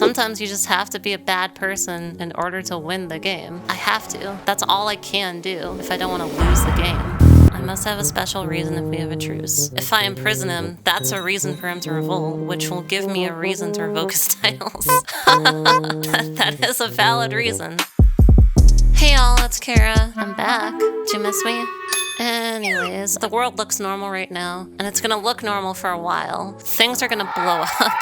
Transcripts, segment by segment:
Sometimes you just have to be a bad person in order to win the game. I have to. That's all I can do if I don't want to lose the game. I must have a special reason if we have a truce. If I imprison him, that's a reason for him to revolt, which will give me a reason to revoke his titles. That is a valid reason. Hey y'all, it's Kara. I'm back. Did you miss me? Anyways, the world looks normal right now, and it's gonna look normal for a while. Things are gonna blow up.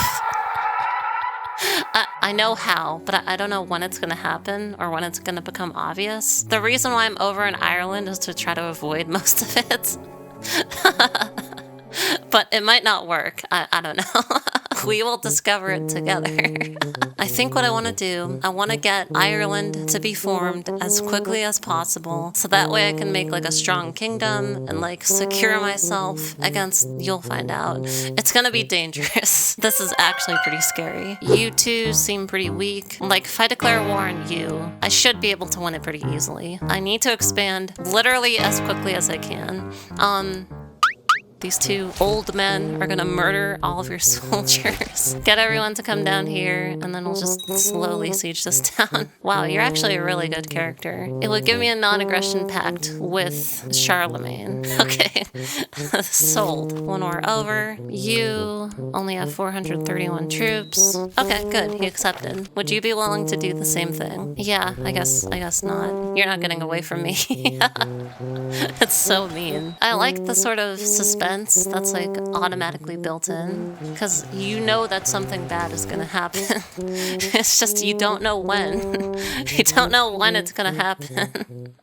I know how, but I don't know when it's gonna happen or when it's gonna become obvious. The reason why I'm over in Ireland is to try to avoid most of it. But it might not work. I don't know. We will discover it together. I think what I want to do, I want to get Ireland to be formed as quickly as possible, so that way I can make like a strong kingdom and like secure myself against, you'll find out. It's gonna be dangerous. This is actually pretty scary. You two seem pretty weak. Like, if I declare war on you, I should be able to win it pretty easily. I need to expand literally as quickly as I can. These two old men are gonna murder all of your soldiers. Get everyone to come down here, and then we'll just slowly siege this town. Wow, you're actually a really good character. It would give me a non-aggression pact with Charlemagne. Okay, sold. One war over. You only have 431 troops. Okay, good, he accepted. Would you be willing to do the same thing? Yeah, I guess not. You're not getting away from me. It's so mean. I like the sort of suspense that's like automatically built in, because you know that something bad is gonna happen. It's just you don't know when. You don't know when it's gonna happen.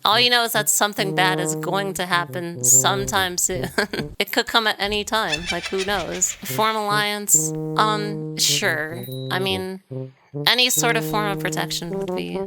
All you know is that something bad is going to happen sometime soon. It could come at any time, like who knows. Form alliance? Sure. I mean, any sort of form of protection would be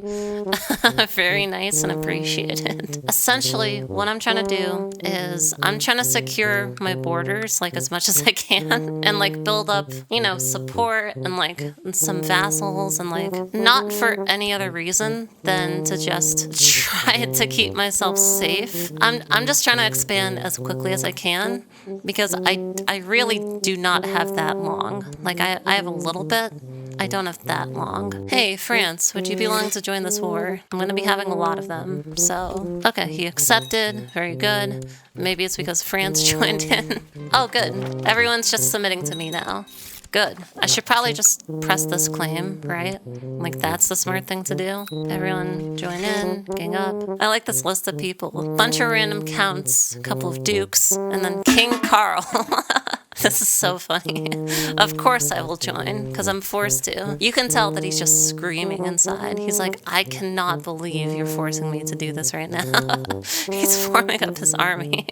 very nice and appreciated. Essentially, what I'm trying to do is I'm trying to secure my borders like as much as I can and like build up, you know, support and like some vassals, and like not for any other reason than to just try to keep myself safe. I'm just trying to expand as quickly as I can, because I really do not have that long. Like I have a little bit. I don't have that long. Hey, France, would you be willing to join this war? I'm going to be having a lot of them. So, okay, he accepted. Very good. Maybe it's because France joined in. Oh, good. Everyone's just submitting to me now. Good. I should probably just press this claim, right? Like, that's the smart thing to do. Everyone join in, gang up. I like this list of people. A bunch of random counts, a couple of dukes, and then King Carl. This is so funny. Of course I will join, because I'm forced to. You can tell that he's just screaming inside. He's like, I cannot believe you're forcing me to do this right now. He's forming up his army.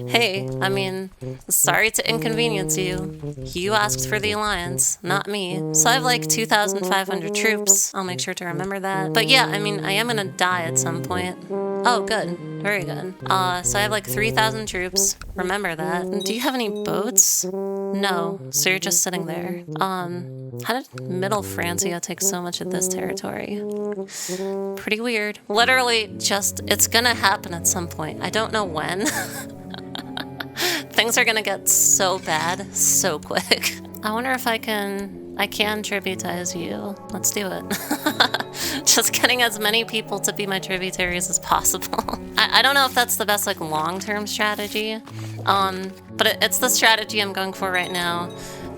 Hey, I mean, sorry to inconvenience you. You asked for the alliance, not me. So I have like 2,500 troops. I'll make sure to remember that. But yeah, I mean, I am gonna die at some point. Oh, good. Very good. So I have like 3,000 troops. Remember that. Do you have any boats? No. So you're just sitting there. How did Middle Francia take so much of this territory? Pretty weird. Literally just, it's gonna happen at some point. I don't know when. Things are gonna get so bad so quick. I wonder if I can tributize you. Let's do it. Just getting as many people to be my tributaries as possible. I don't know if that's the best like long-term strategy, but it's the strategy I'm going for right now,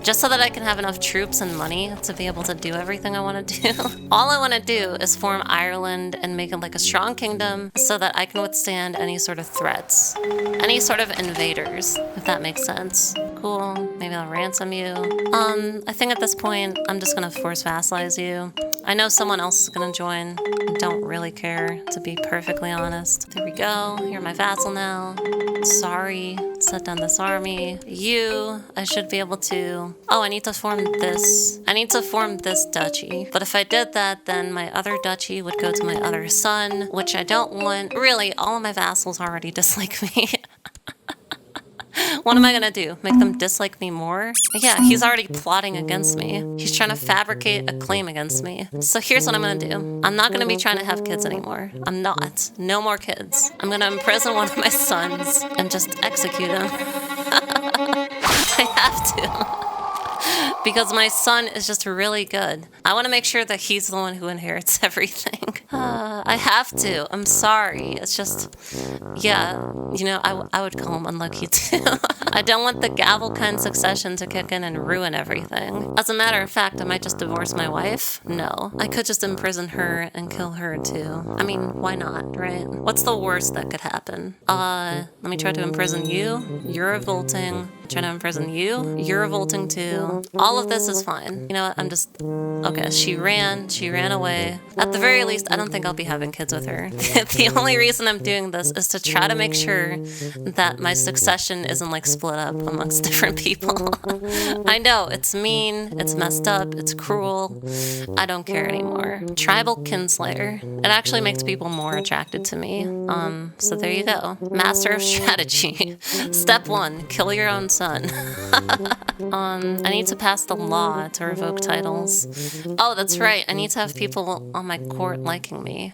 just so that I can have enough troops and money to be able to do everything I want to do. All I want to do is form Ireland and make it like a strong kingdom so that I can withstand any sort of threats, any sort of invaders, if that makes sense. Cool, maybe I'll ransom you. I think at this point, I'm just gonna force vassalize you. I know someone else is gonna join. I don't really care, to be perfectly honest. There we go, you're my vassal now. Sorry, set down this army. You, I should be able to... Oh, I need to form this. I need to form this duchy. But if I did that, then my other duchy would go to my other son, which I don't want. Really, all of my vassals already dislike me. What am I gonna do? Make them dislike me more? Yeah, he's already plotting against me. He's trying to fabricate a claim against me. So here's what I'm gonna do. I'm not gonna be trying to have kids anymore. I'm not. No more kids. I'm gonna imprison one of my sons and just execute him. I have to. because my son is just really good. I want to make sure that he's the one who inherits everything. I have to. I'm sorry. It's just, yeah, I would call him unlucky too. I don't want the gavel kind succession to kick in and ruin everything. As a matter of fact, I might just divorce my wife. No, I could just imprison her and kill her too. I mean, why not, right? What's the worst that could happen? Let me try to imprison you. You're revolting. Try to imprison you. You're revolting too. All of this is fine. You know what? I'm just... Okay, she ran away. At the very least, I don't think I'll be having kids with her. The only reason I'm doing this is to try to make sure that my succession isn't like split up amongst different people. I know, it's mean, it's messed up, it's cruel. I don't care anymore. Tribal kinslayer. It actually makes people more attracted to me. So there you go. Master of strategy. Step 1, kill your own son. I need to pass the law to revoke titles. Oh, that's right. I need to have people on my court liking me.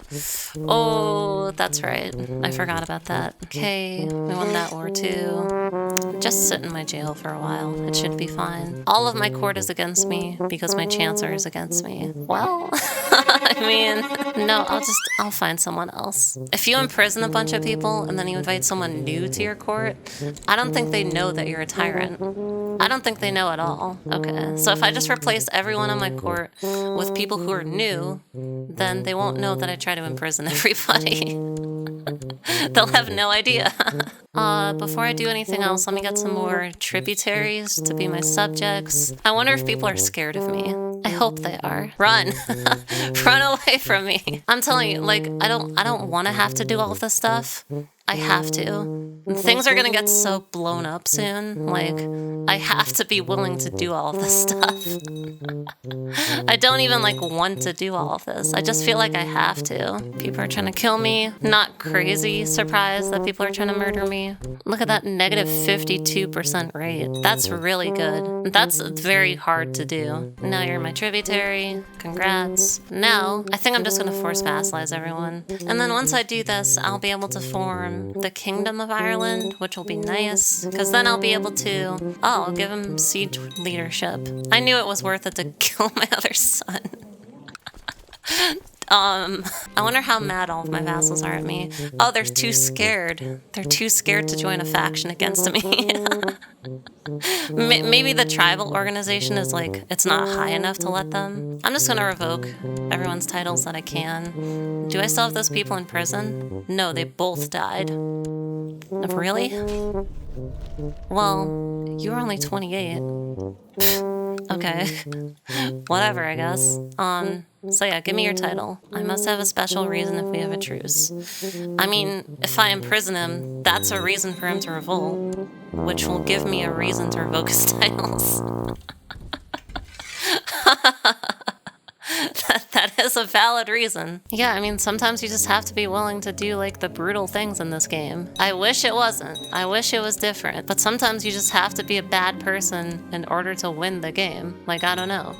Oh, that's right. I forgot about that. Okay, we won that war too. Just sit in my jail for a while. It should be fine. All of my court is against me because my chancellor is against me. Well, I mean, no, I'll find someone else. If you imprison a bunch of people and then you invite someone new to your court, I don't think they know that you're a tyrant. I don't think they know at all. Okay, so if I just replace everyone on my court with people who are new, then they won't know that I try to imprison everybody. They'll have no idea. Before I do anything else, let me get some more tributaries to be my subjects. I wonder if people are scared of me. I hope they are. Run. Run away from me. I'm telling you, like, I don't want to have to do all of this stuff. I have to. Things are gonna get so blown up soon. Like, I have to be willing to do all of this stuff. I don't even, like, want to do all of this. I just feel like I have to. People are trying to kill me. Not crazy surprised that people are trying to murder me. Look at that negative 52% rate. That's really good. That's very hard to do. Now you're my tributary. Congrats. Now, I think I'm just gonna force vassalize everyone. And then once I do this, I'll be able to form the Kingdom of Ireland, which will be nice, because then I'll be able to... Oh, I'll give him siege leadership. I knew it was worth it to kill my other son. I wonder how mad all of my vassals are at me. Oh, they're too scared. They're too scared to join a faction against me. Maybe the tribal organization is like, it's not high enough to let them. I'm just gonna revoke everyone's titles that I can. Do I still have those people in prison? No, they both died. Really? Well, you were only 28. Okay. Whatever, I guess. So yeah, give me your title. I must have a special reason if we have a truce. I mean, if I imprison him, that's a reason for him to revolt, which will give me a reason to revoke his titles. That is a valid reason. Yeah, I mean, sometimes you just have to be willing to do, like, the brutal things in this game. I wish it wasn't. I wish it was different. But sometimes you just have to be a bad person in order to win the game. Like, I don't know.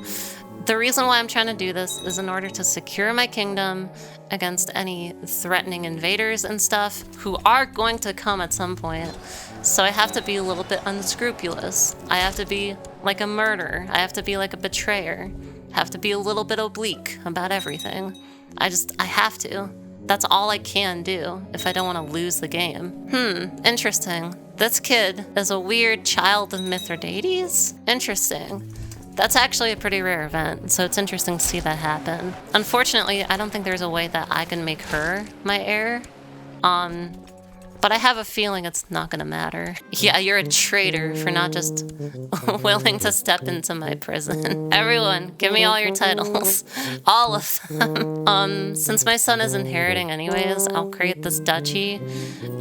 The reason why I'm trying to do this is in order to secure my kingdom against any threatening invaders and stuff who are going to come at some point. So I have to be a little bit unscrupulous. I have to be like a murderer. I have to be like a betrayer. Have to be a little bit oblique about everything. I have to. That's all I can do if I don't want to lose the game. Interesting. This kid is a weird child of Mithridates? Interesting. That's actually a pretty rare event, so it's interesting to see that happen. Unfortunately, I don't think there's a way that I can make her my heir. But I have a feeling it's not gonna matter. Yeah, you're a traitor for not just willing to step into my prison. Everyone, give me all your titles. All of them. Since my son is inheriting anyways, I'll create this duchy.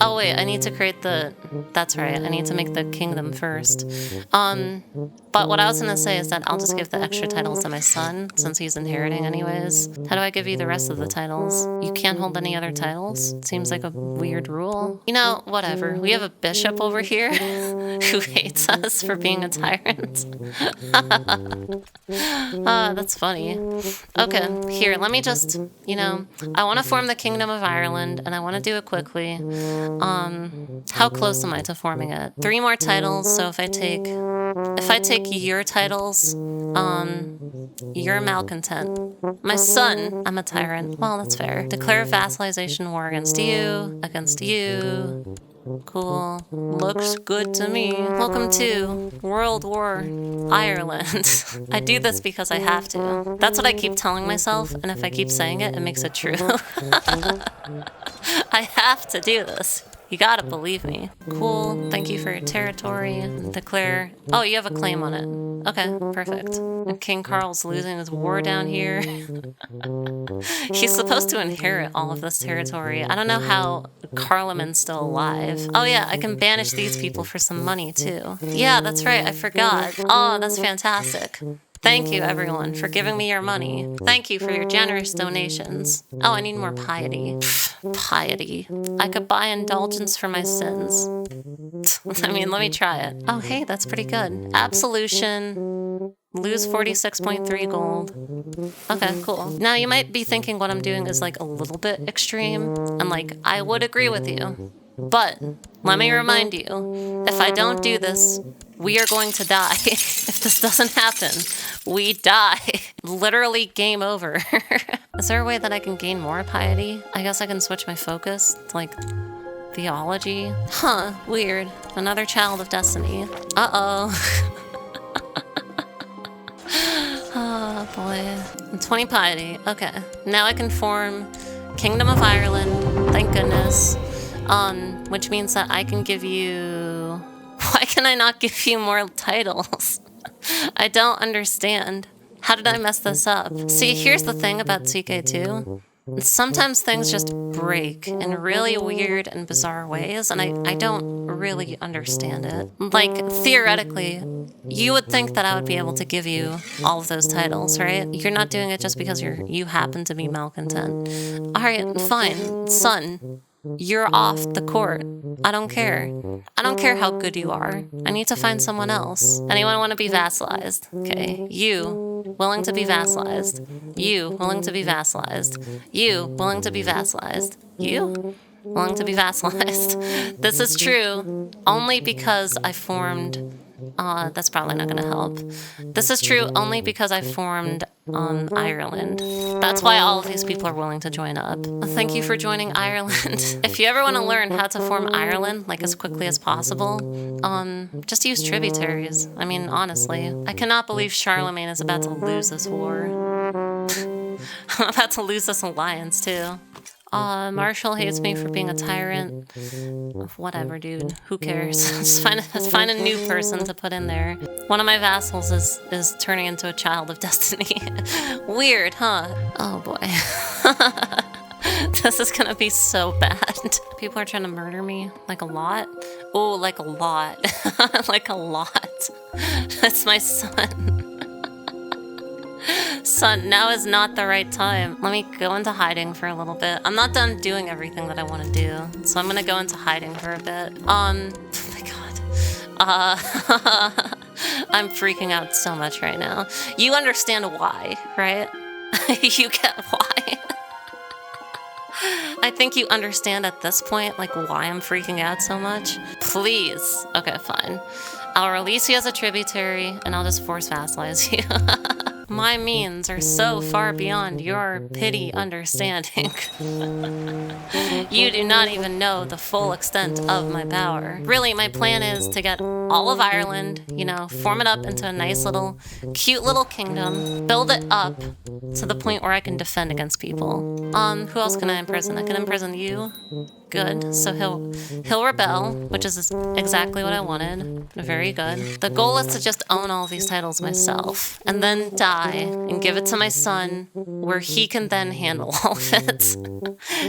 Oh wait, I need to create the... That's right, I need to make the kingdom first. But what I was gonna say is that I'll just give the extra titles to my son, since he's inheriting anyways. How do I give you the rest of the titles? You can't hold any other titles? Seems like a weird rule. You know, whatever. We have a bishop over here who hates us for being a tyrant. That's funny. Okay, here, let me just, I want to form the Kingdom of Ireland, and I want to do it quickly. How close am I to forming it? 3 more titles, so if I take your titles, you're a malcontent. My son, I'm a tyrant. Well, that's fair. Declare vassalization war against you. Cool. Looks good to me. Welcome to World War Ireland. I do this because I have to. That's what I keep telling myself, and if I keep saying it, it makes it true. I have to do this. You gotta believe me. Cool. Thank you for your territory. Declare. Oh, you have a claim on it. Okay, perfect. And King Carl's losing his war down here. He's supposed to inherit all of this territory. I don't know how Carloman's still alive. Oh yeah, I can banish these people for some money too. Yeah, that's right. I forgot. Oh, that's fantastic. Thank you, everyone, for giving me your money. Thank you for your generous donations. Oh, I need more piety. Piety. I could buy indulgence for my sins. I mean, let me try it. Oh, hey, that's pretty good. Absolution. Lose 46.3 gold. Okay, cool. Now, you might be thinking what I'm doing is, like, a little bit extreme. And, like, I would agree with you. But let me remind you, if I don't do this, we are going to die. If this doesn't happen, we die. Literally game over. Is there a way that I can gain more piety? I guess I can switch my focus to, like, theology. Huh, weird. Another child of destiny. Uh-oh. Oh, boy. 20 piety. Okay. Now I can form Kingdom of Ireland. Thank goodness. Which means that I can give you... Why can I not give you more titles? I don't understand. How did I mess this up? See, here's the thing about CK2. Sometimes things just break in really weird and bizarre ways, and I don't really understand it. Like, theoretically, you would think that I would be able to give you all of those titles, right? You're not doing it just because you happen to be malcontent. All right, fine. Son, you're off the court. I don't care. I don't care how good you are. I need to find someone else. Anyone want to be vassalized? Okay. You, willing to be vassalized. You, willing to be vassalized. You, willing to be vassalized. You, willing to be vassalized. This is true only because I formed... that's probably not going to help. This is true only because I formed Ireland. That's why all of these people are willing to join up. Thank you for joining Ireland. If you ever want to learn how to form Ireland, like, as quickly as possible, just use tributaries. I mean, honestly. I cannot believe Charlemagne is about to lose this war. I'm about to lose this alliance, too. Marshall hates me for being a tyrant. Whatever, dude. Who cares? Let's find a new person to put in there. One of my vassals is turning into a child of destiny. Weird, huh? Oh boy. This is gonna be so bad. People are trying to murder me. Like a lot? Oh, like a lot. Like a lot. That's my son. Son, now is not the right time. Let me go into hiding for a little bit. I'm not done doing everything that I want to do, so I'm gonna go into hiding for a bit. Oh my god. I'm freaking out so much right now. You understand why, right? You get why. I think you understand at this point, like, why I'm freaking out so much. Please. Okay, fine. I'll release you as a tributary, and I'll just force vassalize you. My means are so far beyond your pity understanding. You do not even know the full extent of my power. Really, my plan is to get all of Ireland, form it up into a nice little, cute little kingdom, build it up to the point where I can defend against people. Who else can I imprison? I can imprison you. Good. So he'll rebel, which is exactly what I wanted. Very good. The goal is to just own all these titles myself, and then die and give it to my son, where he can then handle all of it.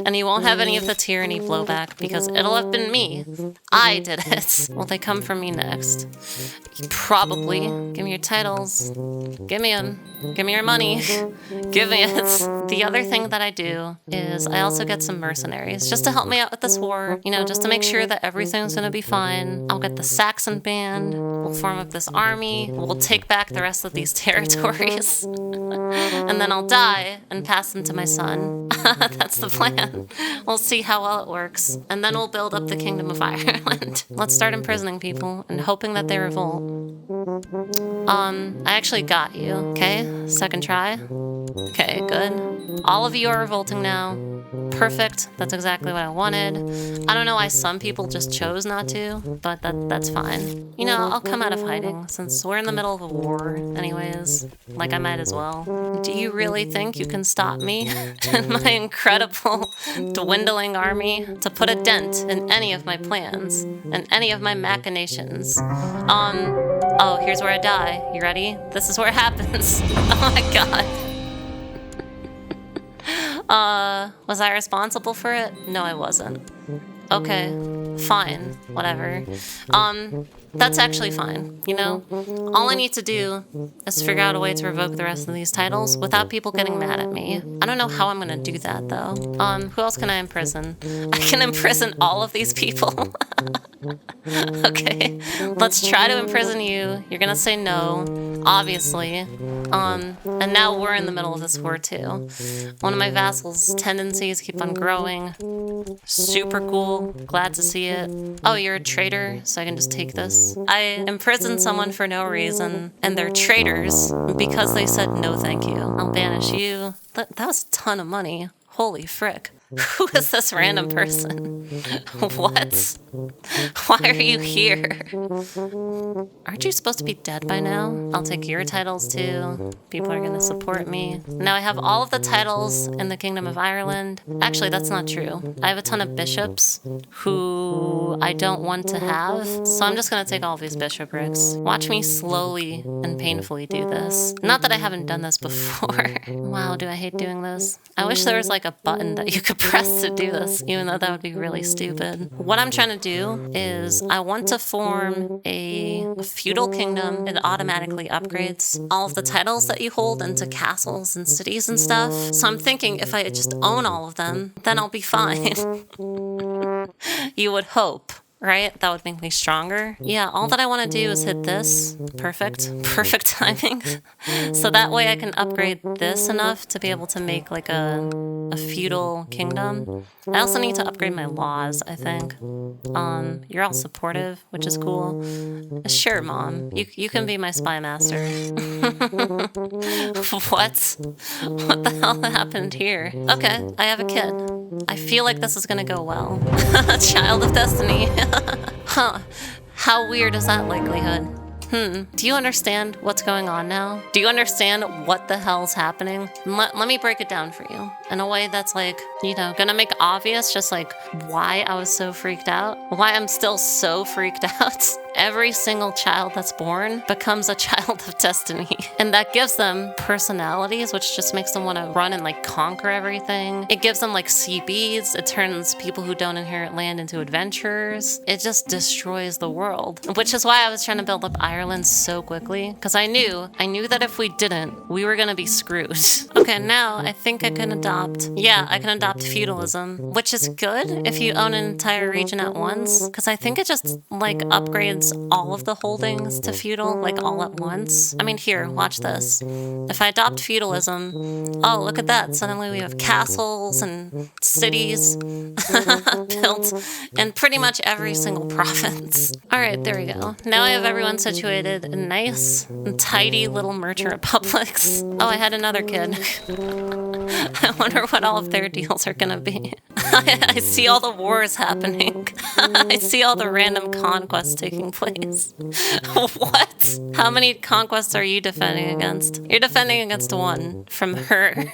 And he won't have any of the tyranny blowback, because it'll have been me. I did it. Will they come for me next? Probably. Give me your titles. Give me them. Give me your money. Give me it. The other thing that I do is I also get some mercenaries, just to help me out out with this war, you know, just to make sure that everything's gonna be fine. I'll get the Saxon band, we'll form up this army, we'll take back the rest of these territories, and then I'll die and pass them to my son. That's the plan. We'll see how well it works, and then we'll build up the Kingdom of Ireland. Let's start imprisoning people and hoping that they revolt. I actually got you, okay? Second try. Okay, good. All of you are revolting now. Perfect. That's exactly what I wanted. I don't know why some people just chose not to, but that's fine. You know, I'll come out of hiding since we're in the middle of a war anyways. Like, I might as well. Do you really think you can stop me and my incredible dwindling army to put a dent in any of my plans and any of my machinations? Oh, here's where I die. You ready? This is where it happens. Oh my god. Was I responsible for it? No, I wasn't. Okay, fine, whatever. That's actually fine, you know? All I need to do is figure out a way to revoke the rest of these titles without people getting mad at me. I don't know how I'm gonna do that, though. Who else can I imprison? I can imprison all of these people. Okay, let's try to imprison you. You're gonna say no, obviously. And now we're in the middle of this war, too. One of my vassals' tendencies keep on growing. Super cool. Glad to see it. Oh, you're a traitor, so I can just take this. I imprisoned someone for no reason, and they're traitors because they said no thank you. I'll banish you. That was a ton of money. Holy frick. Who is this random person? What? Why are you here? Aren't you supposed to be dead by now? I'll take your titles too. People are gonna support me. Now I have all of the titles in the Kingdom of Ireland. Actually, that's not true. I have a ton of bishops who I don't want to have, so I'm just gonna take all of these bishoprics. Watch me slowly and painfully do this. Not that I haven't done this before. Wow, do I hate doing this? I wish there was like a button that you could press to do this, even though that would be really stupid. What I'm trying to do is I want to form a feudal kingdom. It automatically upgrades all of the titles that you hold into castles and cities and stuff. So I'm thinking if I just own all of them, then I'll be fine. You would hope. Right? That would make me stronger. Yeah, all that I want to do is hit this. Perfect. Perfect timing. So that way I can upgrade this enough to be able to make like a feudal kingdom. I also need to upgrade my laws, I think. You're all supportive, which is cool. Sure, Mom. You can be my spy master. What? What the hell happened here? Okay, I have a kid. I feel like this is gonna go well. Child of Destiny. Huh. How weird is that likelihood? Do you understand what's going on now? Do you understand what the hell's happening? Let me break it down for you in a way that's like, you know, gonna make obvious just like why I was so freaked out, why I'm still so freaked out. Every single child that's born becomes a child of destiny. And that gives them personalities, which just makes them want to run and like conquer everything. It gives them like CBs. It turns people who don't inherit land into adventurers. It just destroys the world, which is why I was trying to build up Ireland so quickly, because I knew that if we didn't, we were going to be screwed. Okay, now I think I can adopt feudalism, which is good if you own an entire region at once, because I think it just like upgrades all of the holdings to feudal, like all at once. I mean, here, watch this. If I adopt feudalism, oh, look at that. Suddenly we have castles and cities built in pretty much every single province. All right, there we go. Now I have everyone situated in nice and tidy little merchant republics. Oh, I had another kid. I wonder what all of their deals are gonna be. I see all the wars happening. I see all the random conquests taking place. What? How many conquests are you defending against? You're defending against one from her.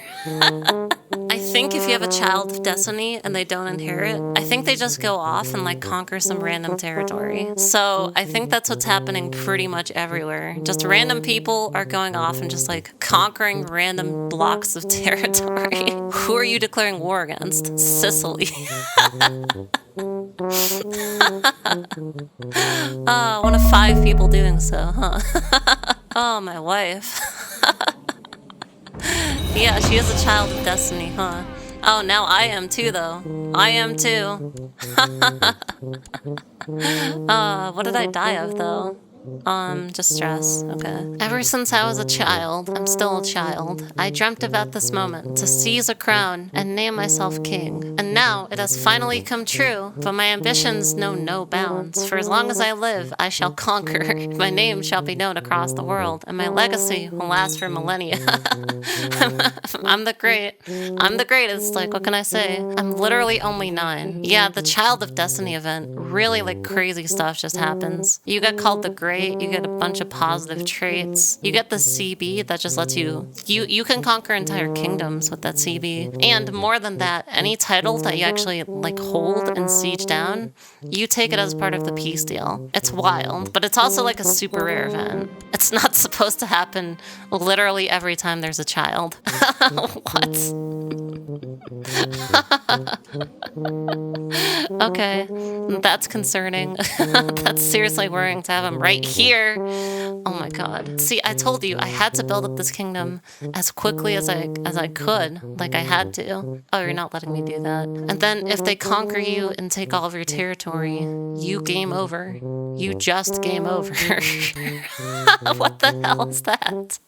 I think if you have a child of destiny and they don't inherit, I think they just go off and like conquer some random territory. So I think that's what's happening pretty much everywhere. Just random people are going off and just like conquering random blocks of territory. Who are you declaring war against? Sicily. One of 5 people doing so, huh? Oh, my wife. Yeah, she is a child of destiny, huh? Oh, now I am too, though. I am too. What did I die of, though? Just stress. Okay. Ever since I was a child, I'm still a child, I dreamt about this moment to seize a crown and name myself king. And now it has finally come true, but my ambitions know no bounds. For as long as I live, I shall conquer. My name shall be known across the world, and my legacy will last for millennia. I'm the great. I'm the greatest. Like, what can I say? I'm literally only 9. Yeah, the Child of Destiny event, really like crazy stuff just happens. You get called the Great. You get a bunch of positive traits. You get the CB that just lets you can conquer entire kingdoms with that CB. And more than that, any title that you actually like hold and siege down, you take it as part of the peace deal. It's wild, but it's also like a super rare event. It's not supposed to happen literally every time there's a child. What? Okay, that's concerning. That's seriously worrying to have him right here. Oh my god. See, I told you I had to build up this kingdom as quickly as I could. Like I had to. Oh, you're not letting me do that. And then if they conquer you and take all of your territory, you game over. You just game over. What the hell is that?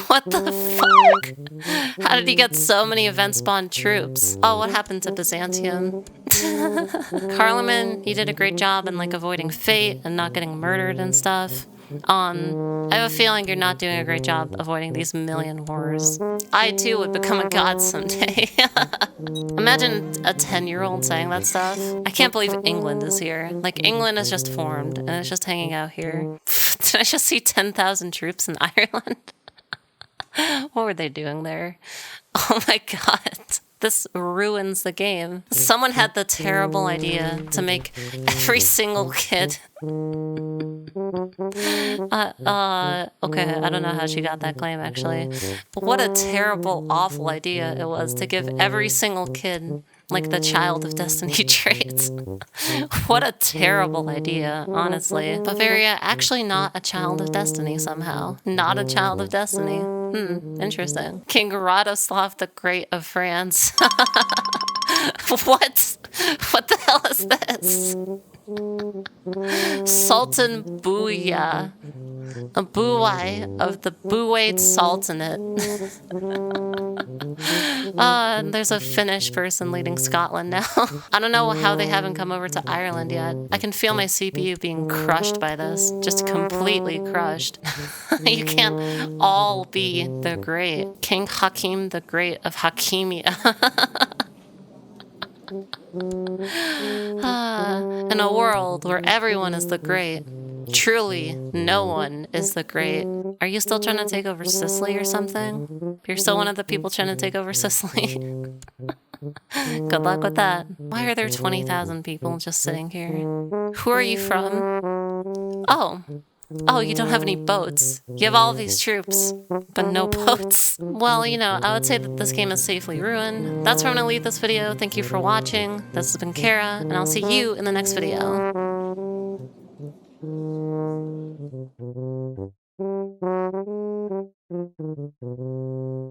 What the fuck? How did he get so many event spawned troops? Oh, what happened to Byzantium? Carloman, you did a great job in like avoiding fate and not getting murdered and stuff. I have a feeling you're not doing a great job avoiding these million wars. I too would become a god someday. Imagine a 10-year-old saying that stuff. I can't believe England is here. Like, England is just formed and it's just hanging out here. Did I just see 10,000 troops in Ireland? What were they doing there? Oh my god. This ruins the game. Someone had the terrible idea to make every single kid. Okay, I don't know how she got that claim, actually. But what a terrible, awful idea it was to give every single kid, like, the Child of Destiny traits. What a terrible idea, honestly. Bavaria, actually not a Child of Destiny somehow. Not a Child of Destiny. Interesting. King Radoslav the Great of France. What? What the hell is this? Sultan Booyah. A Buwai of the Buwait Sultanate. There's a Finnish person leading Scotland now. I don't know how they haven't come over to Ireland yet. I can feel my CPU being crushed by this. Just completely crushed. You can't all be the great. King Hakim the Great of Hakimia. In a world where everyone is the great, truly no one is the great. Are you still trying to take over Sicily or something? You're still one of the people trying to take over Sicily? Good luck with that. Why are there 20,000 people just sitting here? Who are you from? Oh, you don't have any boats. You have all of these troops, but no boats. Well, you know, I would say that this game is safely ruined. That's where I'm going to leave this video. Thank you for watching. This has been Kara, and I'll see you in the next video.